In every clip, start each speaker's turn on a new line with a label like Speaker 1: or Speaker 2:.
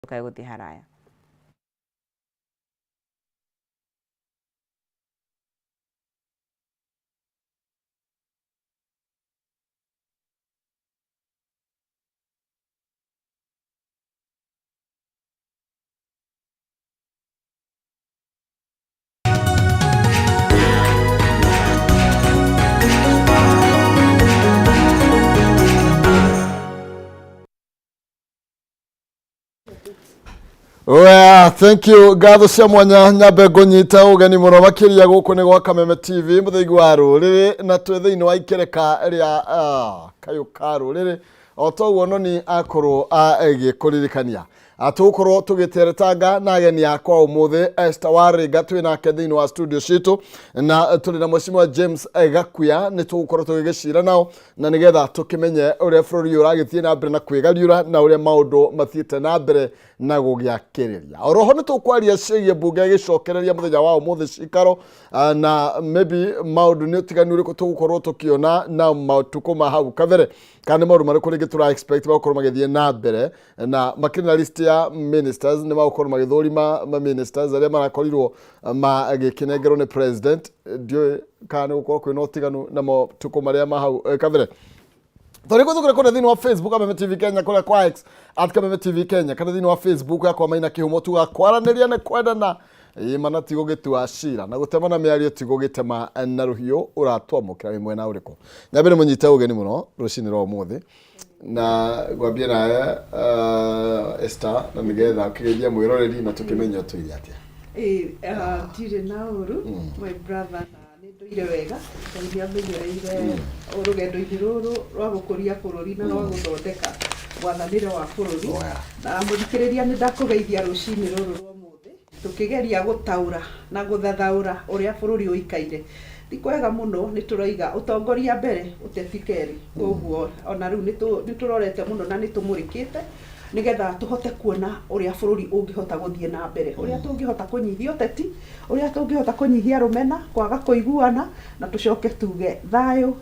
Speaker 1: Tukaiguthi haraya.
Speaker 2: Well, thank you. Gatho cia mwanya nyambe ngunyita ugeni muno makiria guku ni gwa Kameme TV muthigi wa Ruriri na twi thiini wa ikereka ria Kayu Ka Ruriri otoguo no ni akuru agikuririkania atukorwo tugiteretanga na ageni akwa umuthi Esther Wariga twi nake thiini wa studio citu na tuli na mheshimiwa James Gakuya ni tugukorwo tugigicira nao na nigetha tukimenye uria bururi uragithie na mbere na kwigariura na uria maundu mathiete na mbere na gugiakiriria oroho ni tukwaria ciie bunge gicokereria muthenya wa umuthi cikaro na maybe maundu ni utigani uriku tugukorwo tukiona na matuko ma hau kabere kandi maundu mariku ringi tura expect bagukorwo magithie na mbere na makiri na list ya ministers ni bagukorwo magithurima ma ministers aria marakorirwo magikinengerwo ni president dio kana gukorwo kwina utiganu na matuko maria ma hau kabere Toriko tukore kona thini wa Facebook Kameme TV Kenya kule kwa X @Kameme TV Kenya kana thini wa Facebook yakwa maina kihumo tu gakwaraniria ne kwenda na imana tigo gitua cira na gutema na miario tigo gitema na ruhio uratwamukira imwe na uriko nyabere munyite ugeni muno rucini ro muthi na gwambia na Esther na nigetha kigeria mwiroreri na tukimenya tuiria atia
Speaker 3: dire na uru my brother ire wega ndia menyereire urugendo-ini ruru rwa gukuria bururi na rwa guthondeka wathanire wa bururi na muthikiriria ni ndakugeithia rucini ruru rwa muthi tukigeria gutaura na guthathaura uria bururi uikaire ndikwega muno ni turoiga utongoria mbere utefikeri koguo ona riu ni turorete muno na ni tumurikite nigetha tuhote kuona uria bururi ungihota guthie na mbere uria tungihota kunyithia uteti uria tungihota kunyihia rumena kwaga kuiguana na tucoke tuge thayo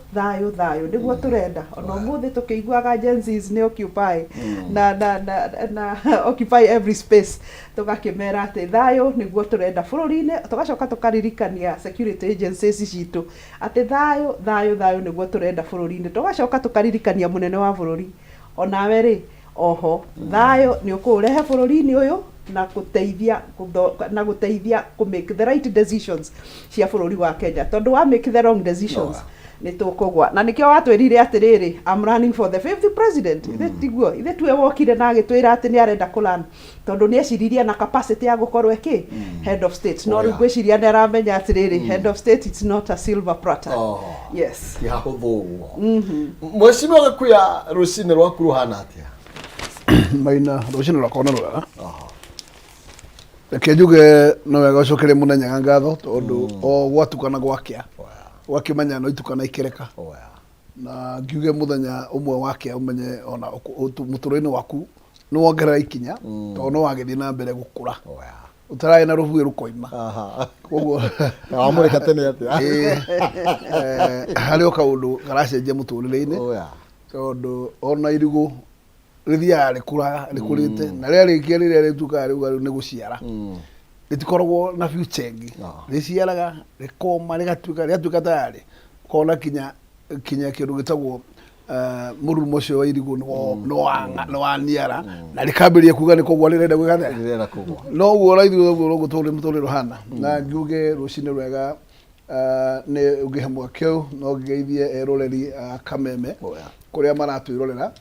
Speaker 3: niguo turenda ona muthi tukiguaga agencies ni occupy na occupy every space tugakimera ati thayo niguo turenda bururi-ini tugacoka tukaririkania security agencies citu ati thayo niguo turenda bururi-ini tugacoka tukaririkania munene wa bururi onawe ri oho thayo ni ukurehe bururi-ini uyu na guteithia ku make the right decisions cia bururi wa Kenya tondu wa make the wrong decisions ni tukugwa na nikio watwirire atiriri I'm running for the 5th president tiguo ithe tuwe wokire na agitwira ati ni arenda kulan tondu ni eciriria na capacity ya gukorwo eki head of state no ru gwiciria ni aramenya atiriri head of state it's not a silver platter yes
Speaker 2: ya huthuguo mheshimiwa Gakuya rucini rwaku ruhana atia
Speaker 4: maina rucini rwakona rwega reke njuge no wega ucokere munenya ngatho tondu o gwatukana gwakia wakimenya no itukana ikereka na ngiuge muthenya umwe wakia umenye ona muturoini waku no wongerera ikinya tondu no wagithie na mbere gukura utarai na ruhuye rukoima koguo
Speaker 2: na amurika tene atia
Speaker 4: hari okaundu karacenjia muturire-ini tondu ona irigu rithiaga rikurite na ria rikia riria ritukaga riu ni guciara ritikoragwo na future ingi riciaraga rikoma rigatuika tayari kona kinya kindu gitagwo murumo ucio wa irigu no waniara na rikambiria kuga ni kogwa rirenda gwikatha no guo raithi guo guturire hana na ngiuge rucini rwega ni ugihamwa kiu no ngigeithie eroreri Kameme kuria maratwirorera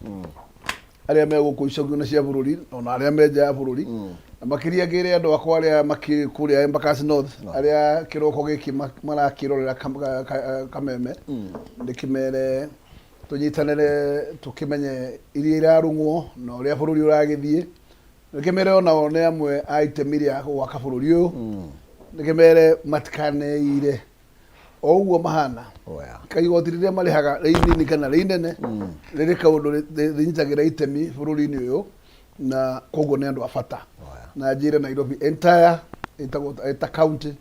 Speaker 4: aria meguku icoguna cia bururi ona aria menja ya bururi na makiria ngire andu akwa aria makikuria Embakasi North aria kiroko giki marakirorera Kameme ndikimere tunyitanire tukimenye iria irarungwo na uria bururi uragithie ndikimere ona one amwe aitemiria gwaka bururi uyu ndikimere matikaneire oguo mahana kaigoti riria marihaga reinini kana reinene riri kaundu rinyitagira itemi bururi-ini uyu na koguo ni andu abata na njire Nairobi entire eta county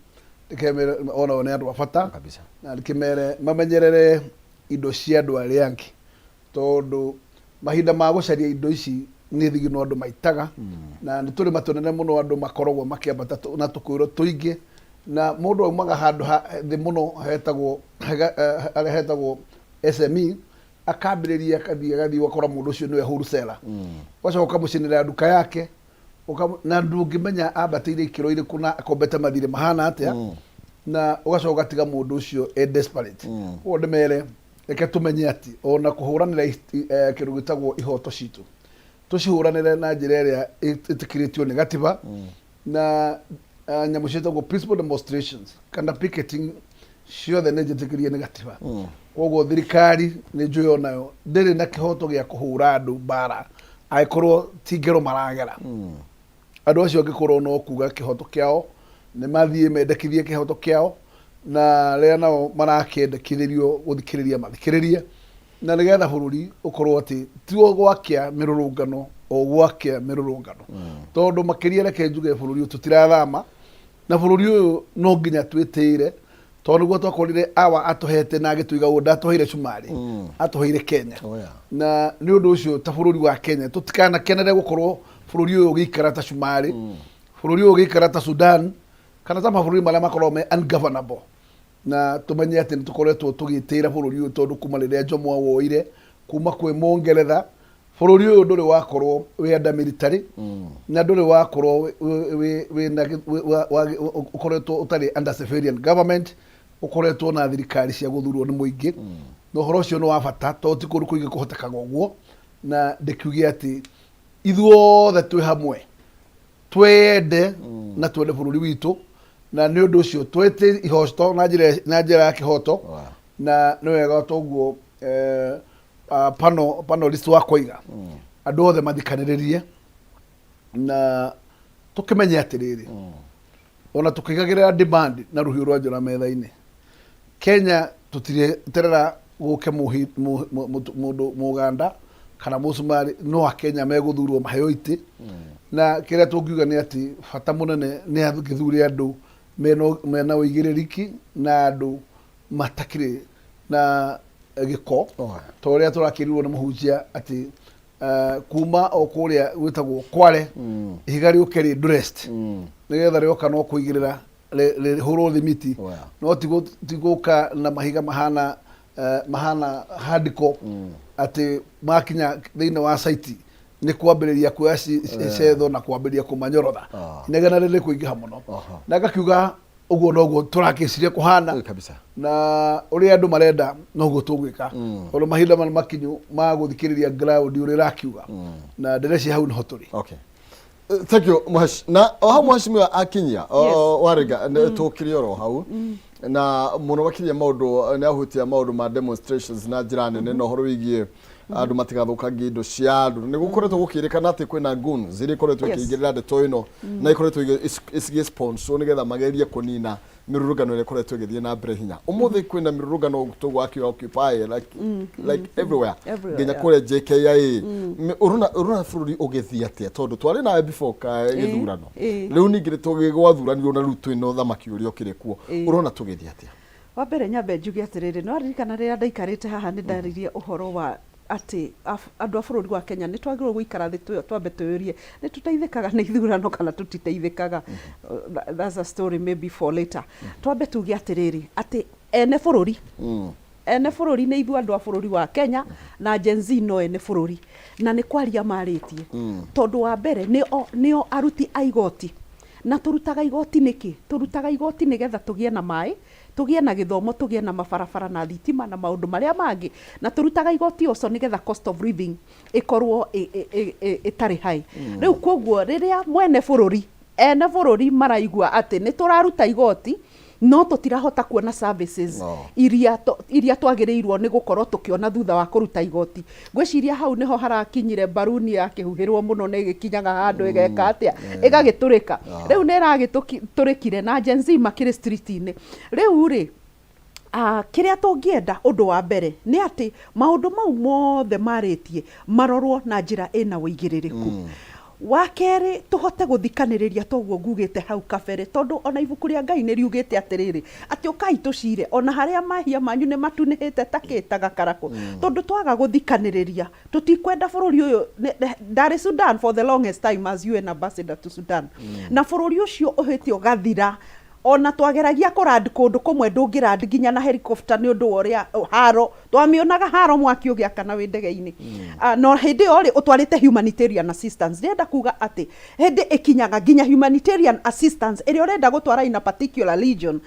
Speaker 4: ndikemere ona ni andu abata kabisa na ndikimere mamenyerere indo cia andu aria angi tondu mahinda ma gucaria indo ici nĩ thigino andũ maitaga na nĩ tũrĩma tũnene mũno andũ makoragwo makĩambata na tũkũĩro tũingĩ na mũndũ aumaga handũ thĩ mũno harĩa hetagwo SME akambĩrĩria agathiĩ ũgakora mũndũ ũcio nĩwe wholesale ũgacoka ũkamũcinĩra nduka yake na ndũngĩmenya ambatĩire ikĩro irĩkũ na akombete mathirĩ mahana atĩa na ũgacoka ũgatiga mũndũ ũcio desperate ũguo ndĩmere reke tũmenye atĩ ona kũhũranĩra kĩndũ gĩtagwo ihoto citũ tũcihũranĩre na njĩra ĩrĩa ĩtĩkĩrĩtio nĩ gatiba na nyamũ ciĩtagwo peaceful demonstrations kana picketing ciothe nĩ njĩtĩkĩrie nĩ gatiba koguo thirikari nĩ njũĩ onayo ndĩrĩ na kĩhoto gĩa kũhũra andũ mbara angĩkorwo ti ngero maragera andũ acio angĩkorwo no kuga kĩhoto kĩao nĩ mathiĩ mendekithie kĩhoto kĩao na rĩrĩa nao marakĩendekithĩrio gũthikĩrĩria mathikĩrĩrie na nĩgetha bũrũri ũkorwo atĩ ti gwakia mĩrũrũngano o gwakia mĩrũrũngano tondũ makĩria reke njuge bũrũri ũyũ tũtirathama na bũrũri ũyũ no nginya twĩtĩire tondũ nĩguo twakorire awa atũhete na agĩtũiga ũũ ndatũheire cumarĩ atũheire Kenya na nĩ ũndũ ũcio ta bũrũri wa Kenya tũtikanakenere gũkorwo bũrũri ũyũ ũgĩikara ta cumarĩ bũrũri ũyũ ũgĩikara ta Sudan kana ta mabũrũri marĩa makoragwo me ungovernable na tũmenye atĩ nĩ tũkoretwo tũgĩtĩra bũrũri ũyũ tondũ kuma rĩrĩa Jomo woire kuma kwĩ Mũngeretha bũrũri ũyũ ndũrĩ wakorwo wĩ under military na ndũrĩ wakorwo ũkoretwo ũtarĩ under civilian government ũkoretwo na thirikari cia gũthurwo nĩ mũingĩ na ũhoro ũcio nĩ wa bata tondũ ti kũndũ kũingĩ kũhotekaga ũguo na ndĩkiuge atĩ ithuothe twĩ hamwe twende na twende bũrũri witũ na nĩ ũndũ ũcio twĩtĩ ihoto na njĩra ya kĩhoto na nĩ wega toguo panelist wakwa iga andũ othe mathikanĩrĩrie na tũkĩmenye atĩrĩrĩ ona tũkĩigagĩrĩra demand na rũhiũ rwa njora metha-inĩ Kenya tũtireterera gũke mũndũ Mũganda kana Mũsumari no Akenya megũthurwo maheo itĩ na kĩrĩa tũngiuga nĩ atĩ bata mũnene nĩ agĩthure andũ mena ũigĩrĩrĩki na andũ matakĩrĩ na gĩko ta ũrĩa tũrakĩrirwo nĩ mũhunjia atĩ kuma o kũrĩa gwĩtagwo Kware ihiga rĩũke rĩ dressed nĩgetha rĩoka no kũigĩrĩra rĩhũrwo thimiti no tigũka na mahiga mahana hardcore atĩ makinya thĩinĩ wa site nĩ kwambĩrĩria kuoya cetho na kwambĩrĩria kũmanyorotha inegena rĩrĩ kũingĩha mũno na ngakiuga ũguo noguo tũrakĩciria kũhana na ũrĩa andũ marenda noguo tũgwĩka tondũ mahinda marĩa makinyu ma gũthikĩrĩria ground ũrĩa ĩrakiuga na ndĩreciria hau nĩho tũrĩ.
Speaker 2: Thank you Mwash na o hau Mheshimiwa akinyia warega tũkĩrĩ oro hau na mũno makĩria maũndũ nĩ ahutia maũndũ ma demonstrations na njĩra nene na ũhoro wĩgiĩ andũ matigathũkangie indo cia andũ nĩ gũkoretwo gũkĩrĩkana atĩ kwĩna goons iria ikoretwo ikĩingĩrĩra ndeto ĩno na ikoretwo igĩsponsor nĩgetha magerie kũnina mĩrũrũngano ĩrĩa ikoretwo ĩgĩthiĩ na mbere hinya ũmũthĩ kwĩna mĩrũrũngano tũgwakĩoccupy like everywhere nginya kũrĩa JKIA ũrona bũrũri ũgĩthiĩ atĩa tondũ twarĩ nawe before gĩthurano rĩu ningĩ tũgĩgwathuranio na rĩu twĩna ũthamaki ũrĩa ũkĩrĩ kuo ũrona tũgĩthiĩ atĩa
Speaker 3: wa mbere nyambe njuge atĩrĩrĩ no aririkana rĩrĩa ndaikarĩte haha nĩ ndaririe ũhoro wa atĩ andũ a bũrũri wa Kenya nĩ twagĩrĩirwo gũikara thĩ twambe twĩyũrie nĩ tũteithĩkaga nĩ ithurano kana tũtiteithĩkaga that's a story maybe for later twambe tuge atĩrĩrĩ atĩ ene bũrũri nĩ ithuĩ andũ a bũrũri wa Kenya na Gen Z no ene bũrũri na nĩ kwaria marĩtie tondũ wa mbere nĩo aruti a igoti na tũrutaga igoti nĩkĩ tũrutaga igoti nĩgetha tũgĩe na maĩ tũgĩe na gĩthomo tũgĩe na mabarabara na thitima na maũndũ marĩa mangĩ na tũrutaga igoti oco nĩgetha cost of living ĩkorwo ĩtarĩ high rĩu koguo rĩrĩa ene bũrũri maraigua atĩ nĩ tũraruta igoti no tũtirahota kuona services iria twagĩrĩirwo nĩ gũkorwo tũkĩona thutha wa kũruta igoti ngwĩciria hau nĩho harakinyire baruni yakĩhuhĩrwo mũno nĩ ĩgĩkinyaga handũ ĩgeka atĩa ĩgagĩtũrĩka rĩu nĩ ĩragĩtũrĩkire na Gen Z makĩrĩ street-inĩ rĩu rĩ kĩrĩa tũngĩenda ũndũ wa mbere nĩ atĩ maũndũ mau mothe marĩtie marorwo na njĩra ĩna ũigĩrĩrĩku
Speaker 1: wakere tuhote guthikaniriria toguo ngugite hau kabere tondu ona ibuku ria Ngai niriugite atiriri ati ukai tucire ona haria mahia manyu ni matunihite takitaga karako tondu twaga guthikaniriria tutikwenda bururi uyu Dar es Sudan for the longest time as UN ambassador to Sudan na bururi ucio uhitio gathira ona twageragia kurandi kundu kumwe ndungirandi ginya na helicopter ni undu uria haro twamionaga haro mwaki ugia kana wi ndege-ini no hindi ori utwarite humanitarian assistance ndenda kuga ati hindi ikinyaga ginya humanitarian assistance iri urenda gutwara ina particular region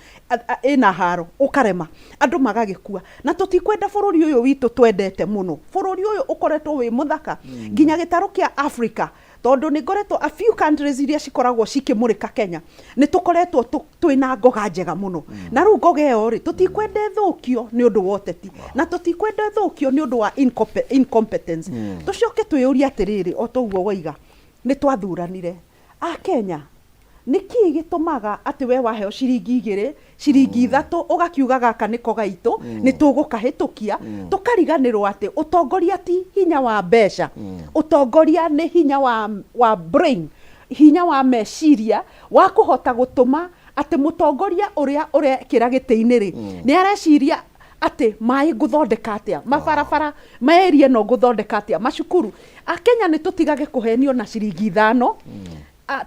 Speaker 1: ina haro ukarema andu magagikua na tutikwenda bururi uyu witu twendete muno bururi uyu ukoretwo wi muthaka ginya gitaro kia Africa tondu ni ngoretwo a few countries iria cikoragwo cikimurika Kenya ni tukoretwo twina ngoga njega muno na ru ngoga iyo ri tutikwende thukio ni undu wa uteti na tutikwende thukio ni undu wa incompetence tucoke twiyuria atiriri o toguo waiga ni twathuranire a Kenya niki gitumaga ati we waheo ciringi 2 ciringi 3 ugakiuga gaka niko gaitu ni tugukahitukia tukariganirwo ati utongoria ti hinya wa mbeca utongoria ni hinya wa brain hinya wa meciria wa kuhota gutuma ati mutongoria uria urekira giti-ini ri ni areciria ati mai guthondeka atia mabarabara maerie no guthondeka atia macukuru a Kenya ni tutigage kuhenio na ciringi 5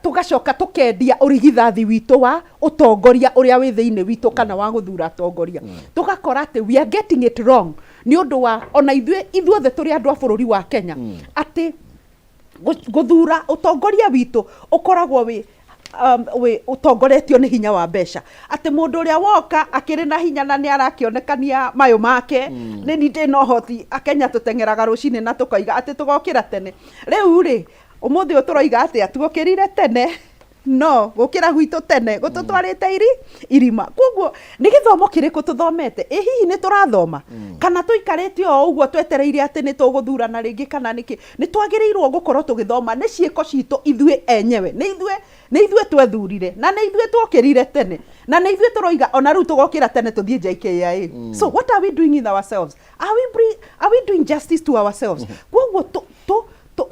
Speaker 1: tugacoka tukendia urigithathi witu wa utongoria uria wi thiini witu kana wa guthura atongoria tugakora ati we are getting it wrong ni undu wa ona ithuothe turi andu a bururi wa Kenya ati guthura utongoria witu ukoragwo we utongoretio ni hinya wa mbeca ati mundu uria woka akiri na hinya na ni arakionekania mayo make ni ndi no hoti Akenya tutengeraga rucini na tukoiga ati tugokira tene riu ri umuthi uturoiga ati atugokirire tene no gukira gwitu tene gututwarite irima koguo ni githomo kiriku tuthomete hihi ni turathoma kana tuikarite o uguo twetereire ati ni tuguthurana ringi kana niki ni twagirirwo gukorwo tugithoma ni ciiko citu ithue enyewe ni ithue twethurire na ni ithue twokirire tene na ni ithue turoiga ona ru tugokira tene tuthie JKIA so what are we doing in ourselves are we doing justice to ourselves koguo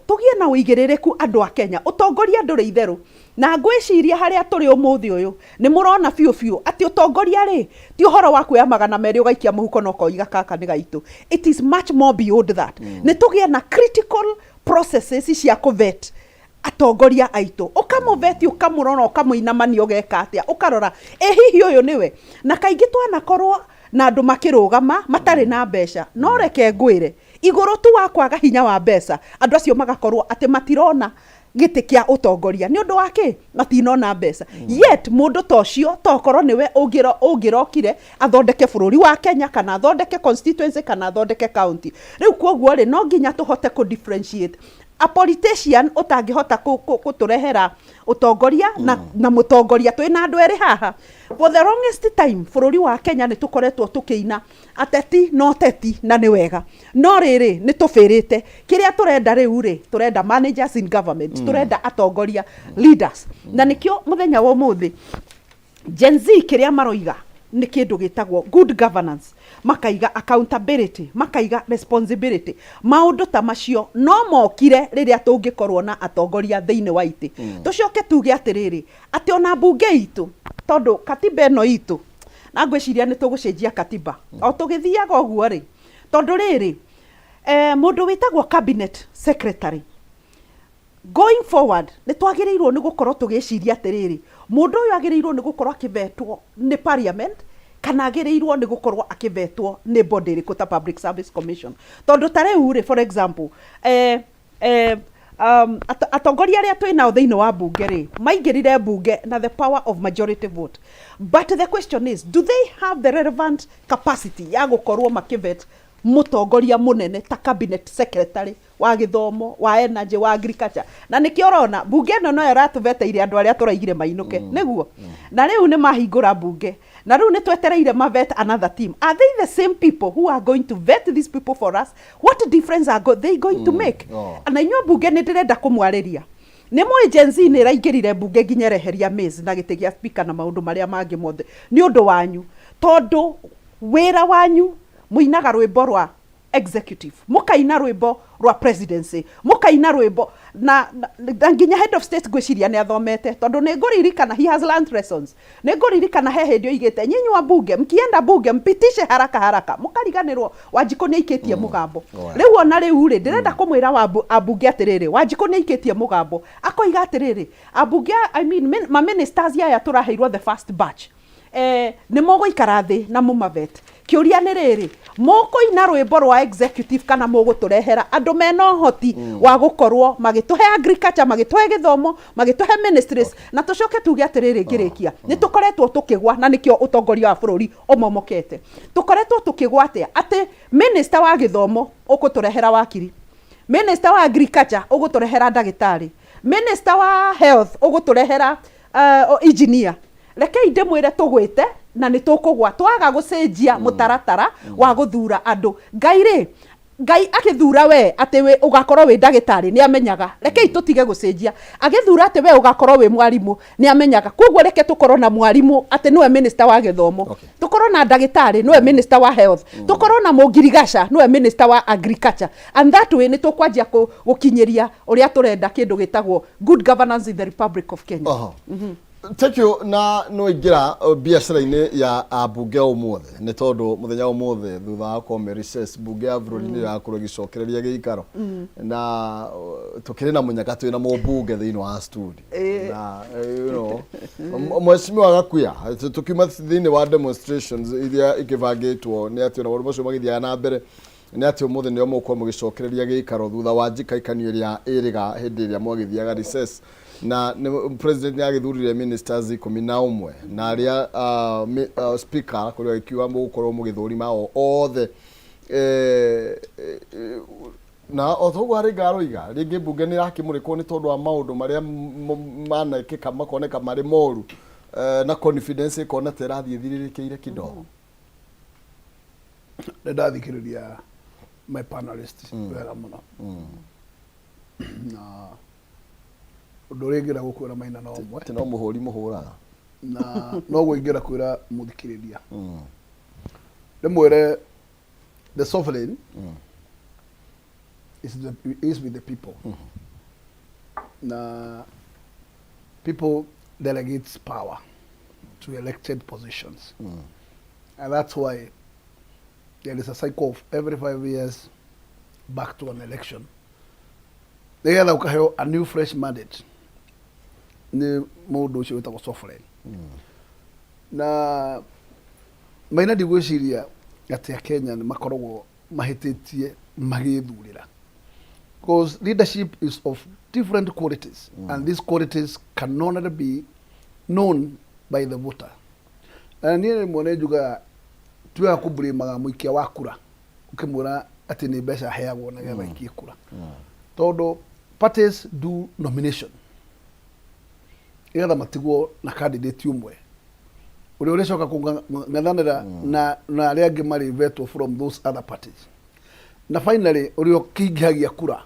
Speaker 1: tugie na uigirireku andu a Kenya utongoria nduri itheru na ngwiciria haria turi umuthi uyu ni murona fiu ati utongoria ri ti uhoro wa kuya 200 ugaikia muhuko no koiga kaka ni gaitu it is much more beyond that ni tugie na critical processes cia kuvet atongoria aitu ukamuveti ukamurona ukamuinamania ugeka atia ukarora hihi uyu niwe na kaingi twanakorwo na andu makirugama matari na mbeca no reke ngwire iguru tu wa kwaga hinya wa mbeca andu acio magakorwo ati matirona giti kia utongoria ni undu wake matinona mbeca yet mundu tocio tokorwo niwe ungirokire athondeke bururi wa Kenya kana athondeke constituency kana athondeke county riu koguo ri no nginya tuhote ku differentiate a politician utangihota kuturehera utongoria na mutongoria twina andu eri haha for the longest time bururi wa Kenya ni tukoretwo tukiina ateti no teti na ni wega no riri ni tufirite kiria turenda riu ri turenda managers in government turenda atongoria leaders na nikio muthenya wa umuthi Gen Z kiria maroiga ni kindu gitagwo good governance makaiga accountability makaiga responsibility maundu ta macio no mokire riria tungikorwo na atongoria thiini wa iti tucoke tuge atiriri ati ona bunge itu tondu katiba eno itu na ngwiciria ni tugucenjia katiba o tugithiaga oguo ri tondu riri mundu witagwo cabinet secretary going forward ni twagirirwo ni gukorwo tugiciria atiriri mundu uyu agirirwo ni gukorwo akivetwo ni parliament kana agirirwo ni gukorwo akivetwo ni body ri ta Public Service Commission tondu tare uri for example atongoria aria twina thiini wa bunge ri maingirire bunge na the power of majority vote but the question is do they have the relevant capacity ya gukorwo makivet mutongoria munene ta cabinet secretary wa githomo wa energy wa agriculture na nikio rona bunge no no yaratuveteire andu aria turaigire mainuke niguo na riu ni mahingura bunge na riu ni twetereire mavet another team are they the same people who are going to vet these people for us what difference are they going to make na inyo bunge ni ndirenda kumwariria ni mwe Gen Z ni raingirire bunge nginya reheria maize na gite gia speaker na maundu maria mangi mothe ni undu wanyu tondu wira wanyu muinaga rwimbo rwa executive mukaina rwimbo rwa presidency mukaina rwimbo na nginya head of state gwiciria ni athomete tondu ni nguririkana he has learned lessons ni nguririkana he hindi oigite nyinyi wa bunge mkienda bunge mpitishe haraka mukariganirwo Wanjiku ni aikitie mugambo riu ona riu ri ndirenda kumwira wa abunge atiriri Wanjiku ni aikitie mugambo akoiga atiriri abunge I mean ma ministers ya turaheirwo the first batch ni muguikara thi na mumavet kiuria ni riri mukuina rwimbo rwa executive kana muguturehera andu mena hoti wa gukorwo magituhe agriculture magituhe githomo magituhe ministries na tucoke tuge atiriri ngirikia ni tukoretwo tukigwa na nikio utongoria wa bururi omomokete tukoretwo tukigwa ati minister wa githomo ukuturehera wakiri minister wa agriculture uguturehera ndagitari minister wa health uguturehera engineer rekei ndimwire tugwite na nitukugwa twaga gucenjia mutaratara wa guthura andu ngai akithura we ati we ugakorwo we ndagitari ni amenyaga rekei tutige gucenjia agithura ati we ugakorwo we mwarimu ni amenyaga koguo reke tukorwo na mwarimu ati niwe minister wa githomo tukorwo na ndagitari niwe minister wa health tukorwo na mugirigasha niwe minister wa agriculture and that way ni tukwanjia gukinyiria uria turenda kindu gitagwo good governance in the Republic of Kenya.
Speaker 2: Thank you na no igira biacara-ini ya abunge umuthi ni tondu muthenya umuthi thutha wa kome recess bunge ya bururi ni yakorwo gicokereria giikaro na tukiri na munyaka twina mubunge thiini wa studio na you know mheshimiwa Gakuya tukiuma thiini wa demonstrations iria ikibangitwo ni ati na maundu macio magithiaga na mbere ni ati umuthi ni mukorwo mugicokereria giikaro thutha wa njikaikanio iria iriga hindi iria mwagithiaga recess na president ni agithurire ministers 11 na aria speaker kuri akiwa mukorwo mugithurima othe na othogo ari garoiga ringi bunge ni rakimurikwo ni tondu wa maundu maria manekeka makoneka mari moru na confidence ikona terathie thiririkiire kidogo
Speaker 4: ndathikiriria my panelists wega muno na ndorengira gukwira maina na omwe
Speaker 2: tino muhuri muhuraga
Speaker 4: na no gwingira kwira muthikiriria ndimwire the sovereign is with the people na people delegates power to elected positions and that's why there is a cycle of every 5 years back to an election they are like a new fresh mandate ni mundu ucio witagwo sovereign na maina ndigwiciria ati Kenya ni makoragwo mahititie magithurira because leadership is of different qualities and these qualities can only be known by the voter na ni mwone juga tuya kubrimaga muikia wa kura ukimura ati ni besha heagwo na getha ikie kura todo parties do nomination ira matigwo na candidate umwe uri urecoka kungathanira na aria angi mari veto from those other parties na finally uri okingagia kura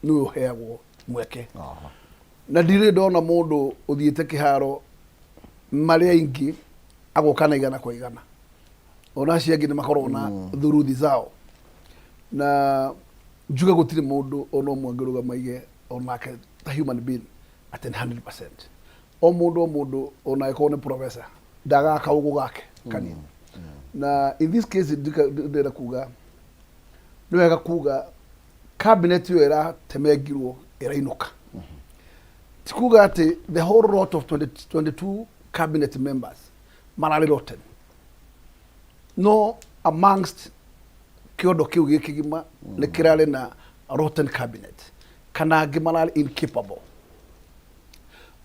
Speaker 4: ni uheagwo mweke na ndire ndona mundu uthiete kiharo mari aingi agokana igana kwa igana ona ciangi ni makorwo na thuruthi zao na njuga gutire mundu ono mwangiruga maige onake ta human being at 100%. O mundu ona ikone professor daga kaugo gake kanini na in this case ndira kuga niwega kuga cabinet yo era temegirwo era inuka tikuga ati the whole lot of 22 cabinet members marari rotten no amongst kiodo kiu gikigima ne kirale na rotten cabinet kana gimalali incapable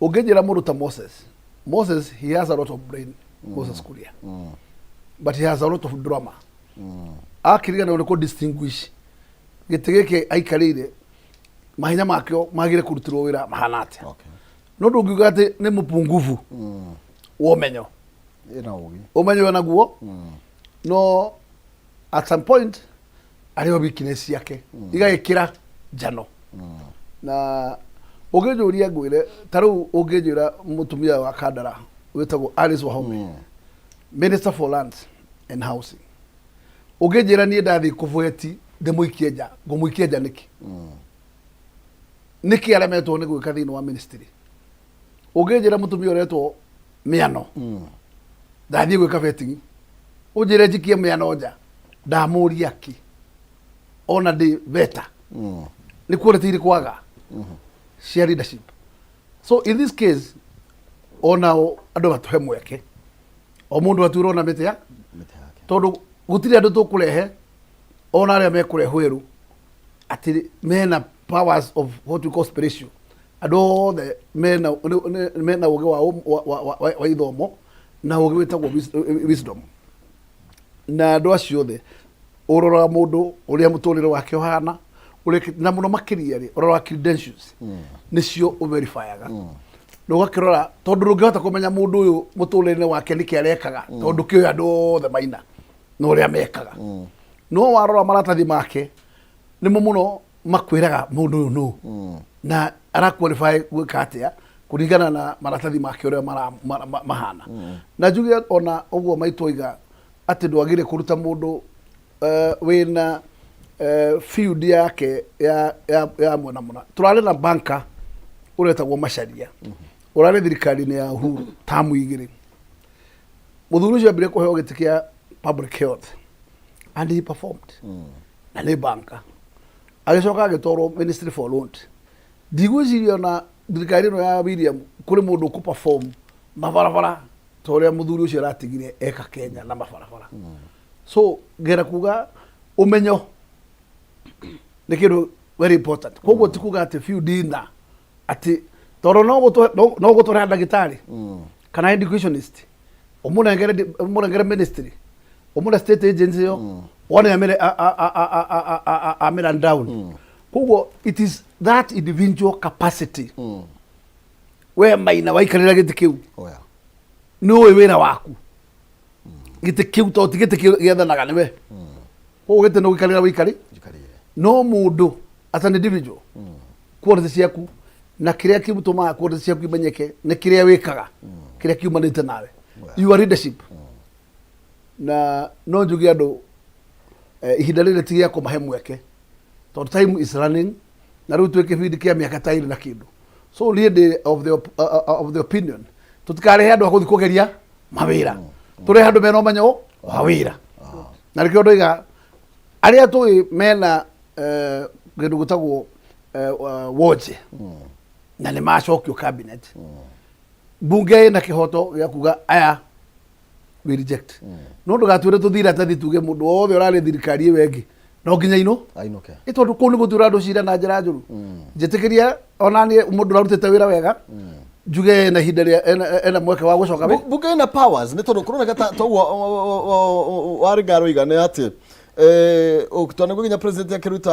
Speaker 4: ogejera muruta Moses he has a lot of brain Moses Kuria but he has a lot of drama akiriga na ko distinguish gitegeke aikarire mahinya makyo magire kurutirwo wira mahanate no ndungiuga ati ni mupungufu womenyo
Speaker 2: ina ugi
Speaker 4: omenyo naguo no at some point ariyo weakness yake igakira jano na ogejuria gwire taru ogejura mutumia wa Kandara wetagwo Alice Wahome Minister for Lands and Housing Ũngĩnjĩra niĩ ndathi kũbweti ndĩmũikie nja, ngũmũikia nja nĩkĩ? Nĩkĩ aremetwo nĩ gwĩka thĩinĩ wa ministry? Ũngĩnjĩra mũtumia ũretwo Mĩano ndathiĩ gwĩka vetting, ũnjĩre njikie Mĩano nja, ndamũria kĩ? Ona ndĩ veta nĩ quality irĩ kwaga cia leadership. So in this case onao andũ batũhe mweke, o mũndũ aturwo na mĩtĩ yake, tondũ gũtirĩ andũ tũkũrehe ona arĩa mekũrehwo erũ atĩ mena powers of what we call aspiration. Andũ othe mena ũgĩ wa ithomo na ũgĩ wĩtagwo wisdom, na andũ acio othe ũroraga mũndũ ũrĩa mũtũrĩre wake ũhana, na mũno makĩria rĩ ũroraga credentials nĩcio ũverifyaga, na ũgakĩrora tondũ ndũngĩhota kũmenya mũndũ ũyũ mũtũrĩre wake nĩkĩ arekaga tondũ kĩoĩ andũ othe maina na ũrĩa mekaga. No warora maratathi make nĩmo mũno makwĩraga mũndũ ũyũ nũ na araqualify gwĩka atĩa kũringana na maratathi make ũrĩa mahana. Na njuge ona ũguo maitũiga atĩ ndwagĩrĩire kũruta mũndũ wĩna field yake ya mwena mũna. Tũrarĩ na banka ũretagwo Macharia, ũrarĩ thirikari-inĩ ya Uhuru tamu 2. Mũthuri ũcio ambire kũheo gĩtĩ kĩa public health and he performed. Na nĩ banka agĩcoka agĩtwarwo ministry for loan. Ndigwĩciria na thirikari ĩno ya William kũrĩ mũndũ ũkũ perform mabarabara ta ũrĩa mũthuri ũcio aratigire eka Kenya na mabarabara. So ngera kuga ũmenyo nĩ kĩndũ very important. Koguo ti kuga atĩ field ina atĩ tondũ no gũtwara ndagĩtarĩ kana educationist ũmũnengere ministry ũmũne state agency yo one amera down. Koguo it is that individual capacity we maina waikarĩra gĩtĩ kĩu nĩ ũĩ wĩra waku gĩtĩ kĩu to ti gĩtĩ gĩathanaga nĩwe. Koguo gĩtĩ no gĩkarĩra wĩikari no mũndũ as an individual quality ciaku na kĩrĩa kĩmũtũmaga quality ciaku imenyeke nĩ kĩrĩa wĩkaga kĩrĩa kiumanĩte nawe your leadership. Na no njuge andũ ihinda rĩrĩ ti gĩa kũmahe mweke tondũ time is running na rĩu twĩ kĩbindi kĩa mĩaka ta 2 na kĩndũ. So niĩ of the opinion tũtikarehe andũ a gũthiĩ kũgeria mawĩra, tũrehe andũ mena ũmenyo wa wĩra. Na rĩkĩo ndoiga arĩa tũĩ mena kĩndũ gĩtagwo woje na nĩ macokio cabinet, bunge ĩna kĩhoto gĩa kuga aya we reject. No ndũgatuĩre tũthira tathi tuge mũndũ wothe ũrarĩ thirikari ĩyo ĩngĩ no nginya ainũke. Tondũ kũu nĩ gũtuĩra andũ cira na njĩra njũru. Njĩtĩkĩria ona niĩ mũndũ ũrarutĩte wĩra wega njuge na ihinda ena mweke wa gũcoka
Speaker 2: bunge ĩna powers nĩ tondũ kũroneka ta ũguo warĩ Ngaroiga nĩ atĩ tondũ nĩguo nginya president akĩruta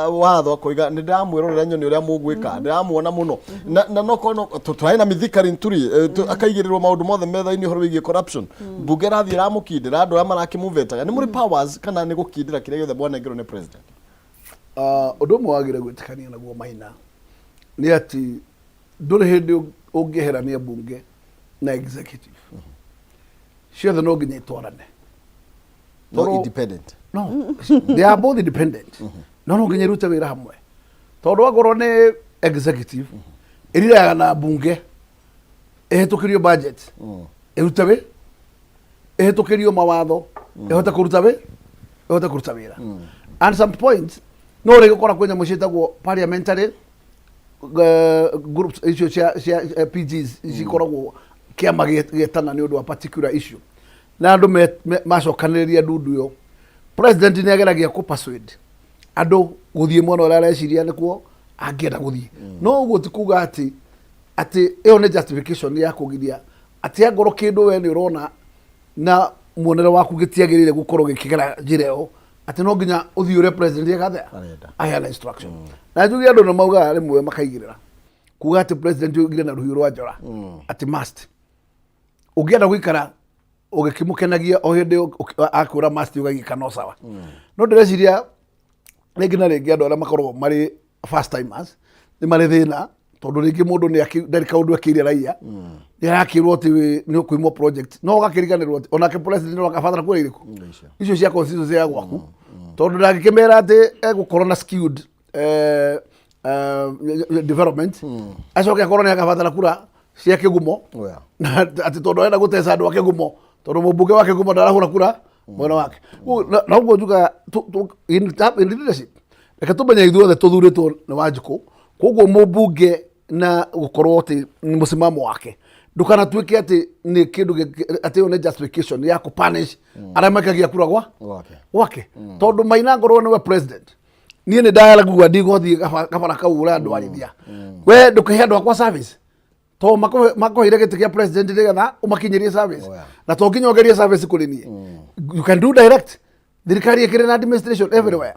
Speaker 2: watho akoiga nĩ ndĩramwĩrorera nyoni ũrĩa mũgwĩka, ndĩramuona mũno na no korwo tũrarĩ na mĩthikari nturi akaigĩrĩrwo maũndũ mothe metha-inĩ ũhoro wĩgiĩ corruption. Mbunge ĩrathiĩ ĩramũkindĩra andũ arĩa marakĩmũvetaga. Nĩ mũrĩ powers kana nĩ gũkindĩra kĩrĩa gĩothe mwanengerwo nĩ president?
Speaker 4: Ũndũ ũmwe wagĩrĩire gwĩtĩkania naguo Maina nĩ atĩ ndũrĩ hĩndĩ ũngĩeherania bunge na executive, ciothe no nginya itwarane.
Speaker 2: No independent.
Speaker 4: No, they are both independent. No nginya irute wĩra hamwe. Tondũ wakorwo nĩ executive ĩriraga na bunge ĩhetũkĩrio budget ĩrute wĩ ĩhetũkĩrio mawatho ĩhote kũruta wĩra. And some points no rĩgĩkora kwĩ nyamũ ciĩtagwo parliamentary groups icio cia PGs cikoragwo kĩama gĩetana nĩ ũndũ wa particular issue na andũ macokanĩrĩria ndundu ĩyo. President nĩ ageragia kũ persuade andũ gũthiĩ mwena ũrĩa areciria nĩkuo angĩenda gũthiĩ. No ũguo ti kuga atĩ ĩyo nĩ justification ya kũgiria atĩ angorwo kĩndũ we nĩ ũrona na muonere waku gĩtiagĩrĩire gũkorwo gĩkĩgera njĩra ĩyo atĩ no nginya ũthiĩ ũrĩa president aheana instruction. Na njuge andũ nĩ maugaga rĩmwe makaigĩrĩra kuga atĩ president oigire na rũhiũ rwa njora atĩ must ũngĩenda gũikara ũgĩkĩmũkenagia o hĩndĩ akwĩra must ũgagĩka no sawa. No ndĩreciria rĩngĩ na rĩngĩ andũ arĩa makoragwo marĩ first timers nĩ marĩ thĩna tondu ringi mundu ni ndari kaundu akiri raia ni arakirwo ati ni kuimo project no gakiriganirwo ati onake president no akabatara kuria iriku icio cia constituency ya gwaku tondu ndagikimera ati egukorwo na skewed development acoke akorwo ni akabatara kura cia kigumo ati tondu enda gutesa andu akigumo tondu mubunge wake kigumo ndarahura kura mwena wake na uguo njuga in leadership reke tumenye ithuothe tuthuritwo ni Wanjiku koguo mubunge na gukorwo ati ni musimamo wake ndukana tuike ati ni kindu ati one justification ya ku punish aria makagia kura gwake tondu Maina ngorwo niwe president nie ni dialogue gwa ndigothi kabara kau ura andu arithia we ndukihe andu akwa service to makohire giti kia president nigetha umakinyirie service na to nginyogerie service kuri nie you can do direct thirikari ikire na administration everywhere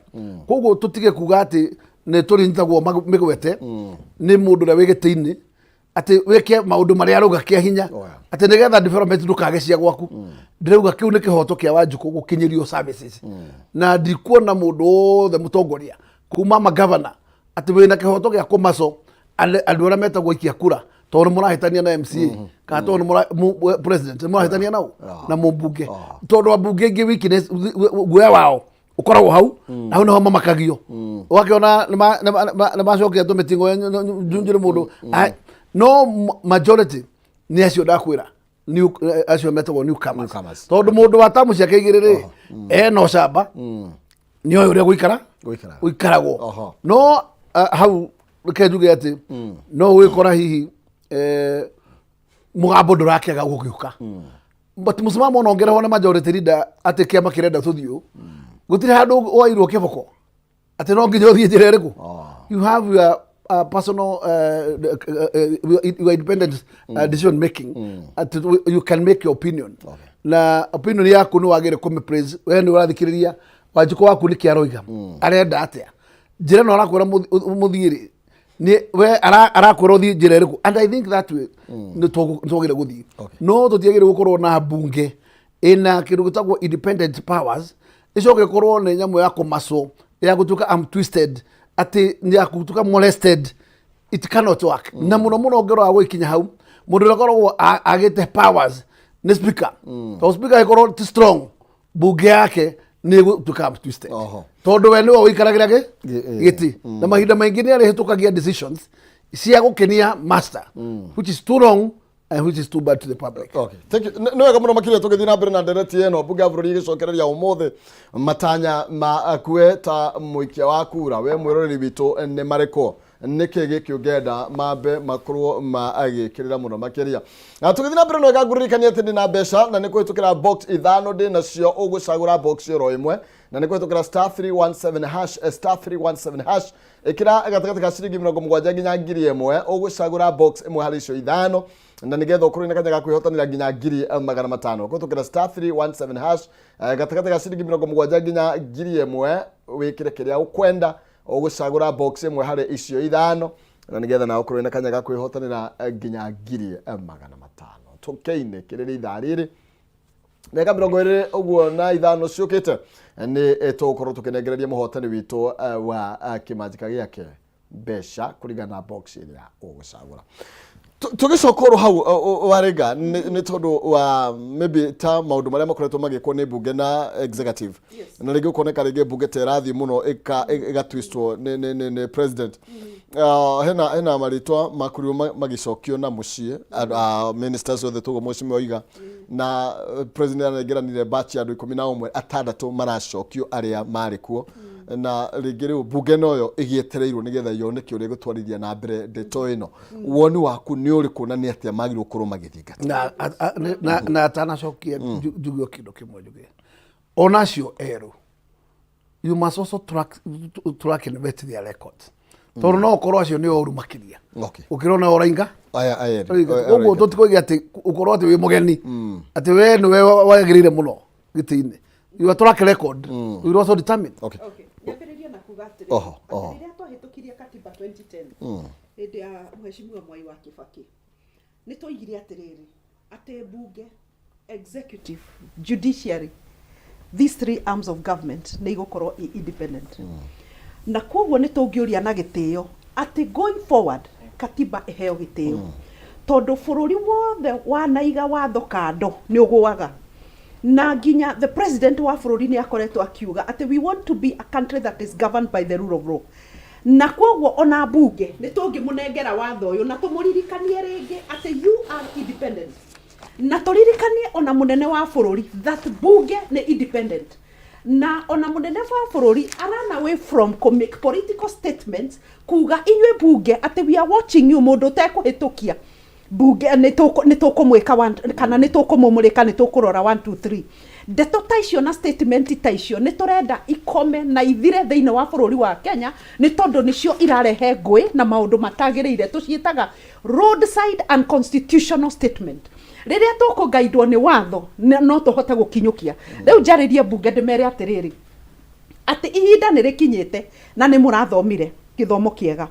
Speaker 4: koguo tutige kuga ati ni turintagwo migwete ni mundu ria wigitiini ati weke maundu maria aruga kia hinya ati nigetha development ndukage cia gwaku ndirauga kiu ni kihoto kia Wanjiku gukinyirio services na ndikuona mundu othe mutongoria kuma magavana ati wina kihoto gia kumaco andu aria metagwo ikia kura tondu murahitania na MCA kana tondu president murahitania nao na mubunge tondu abunge ingi weakness guoya wao ukoragwo hau na hau niho mamakagio wakiona nĩ macokia tũmĩtingo njunjire mũndũ no majority nĩ acio ndakwĩra acio metagwo newcomers tondũ mũndũ wa tamu ciake igĩrĩ rĩ ena ũcamba nĩ oĩ ũrĩa gũikaragwo no hau reke njuge atĩ no wĩkora hihi mũgambo ndũrakĩaga gũgĩũka but mũsimamo ũnongererwo nĩ majority leader atĩ kĩama kĩrenda tũthiĩ gutire handu wairwo kiboko ati no nginya uthie njira iriku you have your personal your independent decision making you can make your opinion na opinion yaku ni wagire kume praise we ni urathikiriria Wanjiku waku ni kiaroiga arenda atia njira no arakwira muthiri ni we arakwira uthie njira iriku and I think that way ni tugire guthie no tutiagire gukorwo na bunge ina kindu gitagwo independent powers icoke korwo ni nyamu ya kumaco ya gutuka am twisted ati ni ya gutuka molested it cannot work na muno ngero ago ikinya hau mundu rakorwo agite powers ni speaker to speaker ikorwo ti strong bunge yake ni gutuka am twisted tondu we ni wo ikaragira giti na mahinda maingi ni ari hitukagia decisions cia gukenia master which is too wrong and which is too bad to the public.
Speaker 2: Okay. Thank you. No wega muno makire tugithi na mbere na ndereti eno bunge bũrũri igicokereria umuthe matanya ma kue ta muikia wa kura we mwiroreri bitu ni mariko niki gikiugenda mambe makorwo magikirira muno makiria na tugithi na mbere no wega ngũririkania ati ni na mbeca na ni kwitukira box ithano ndi nacio ugucagura box ro imwe na ni kwitukira star 317 hash star 317 hash ikira gatagati ka ciringi 70 nginya 1000 ugucagura box imwe hari icio ithano na nigetha ukorwo ni kanyaga kwihotanira nginya 500 kutukira star 317 hash gatagati ga ciringi 70 nginya 1000 wikire kiria ukwenda ugucagura box imwe hari icio ithano na nigetha na ukorwo ni kanyaga kwihotanira nginya 500 tukeine kiriri ithariri nega 20 uguo na ithano ciukite ni tukorwo tukinengereria muhotani witu wa kimanjika giake mbeca kuringana na box iria ugucagura tugicokoro hau warega ni tondu wa maybe ta maundu maria makoretwo magikwo ni bunge na executive na ringi ukoneka ringi bunge terathi muno igatwistwo ni president hena maritwa makuru magicokio na mucie ministers of the togo mucime oiga na president anageranire batch andu 11 atandatu maracokio aria marikuo na ringi riu bunge noyo igietereirwo nigetha yoneke uri gutwarithia na mbere ndeto ino woni waku ni uriku na ni atia magirwo kurwo magithingata
Speaker 4: na atanacokia njugio kindu kimwe njuge onacio eru you must also track and vet their records tondu no ukorwo acio ni oru makiria ukirona orainga uguo tutikoiga ati ukorwo ati wi mugeni ati we ni we wagirire muno gitiini you track record you will also determine
Speaker 3: nyambĩrĩria na kuga atĩrĩ rĩrĩa twahĩtũkirie katiba 2010 hĩndĩ ya mheshimiwa Mwai wa Kibaki nĩ twoigire atĩrĩrĩ atĩ bunge executive judiciary these three arms of government nĩ igũkorwo independent na koguo nĩ tũngĩũria na gĩtĩo atĩ going forward
Speaker 1: katiba iheo gitio tondu bururi wothe wanaiga watho kando ni ugwaga na nginya the president wa bururi ni akoretwo akiuga ati we want to be a country that is governed by the rule of law na kwoguo ona bunge ni tungimunengera watho uyu na tumuririkanie ringi ati you are independent na turirikanie ona munene wa bururi that bunge ni independent na ona munene wa bururi arana away from to make political statements kuga inywe bunge ati we are watching you mundu tekuhitukia bunge nitukumwika kana nitukumumurika nitukurora 1 2 3 ndeto taicio na statement taicio niturenda ikome na ithire thiine wa bururi wa Kenya ni tondu nicio irarehe ngui na maundu matagiriire tuciitaga roadside unconstitutional statement riria tukugaidwo ni watho no tuhote gukinyukia riu njaririe bunge ndimere atiriri ati ihinda nirikinyite na ni murathomire githomo kiega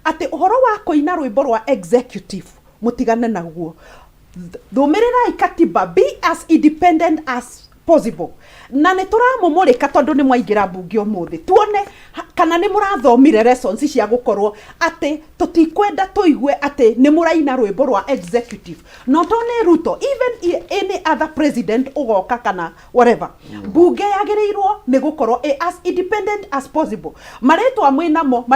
Speaker 1: ati uhoro wa kuina rwimbo rwa executive mutigane naguo thumirira katiba be as independent as possible na ni turamumurika tondu ni mwaingira bunge umuthi tuone kana ni murathomire lessons cia gukorwo ati tutikwenda tuigue ati ni muraina rwimbo rwa executive not only Ruto even any other president ugoka kana whatever bunge yagirirwo ni gukorwo as independent as possible maretwa mwinamo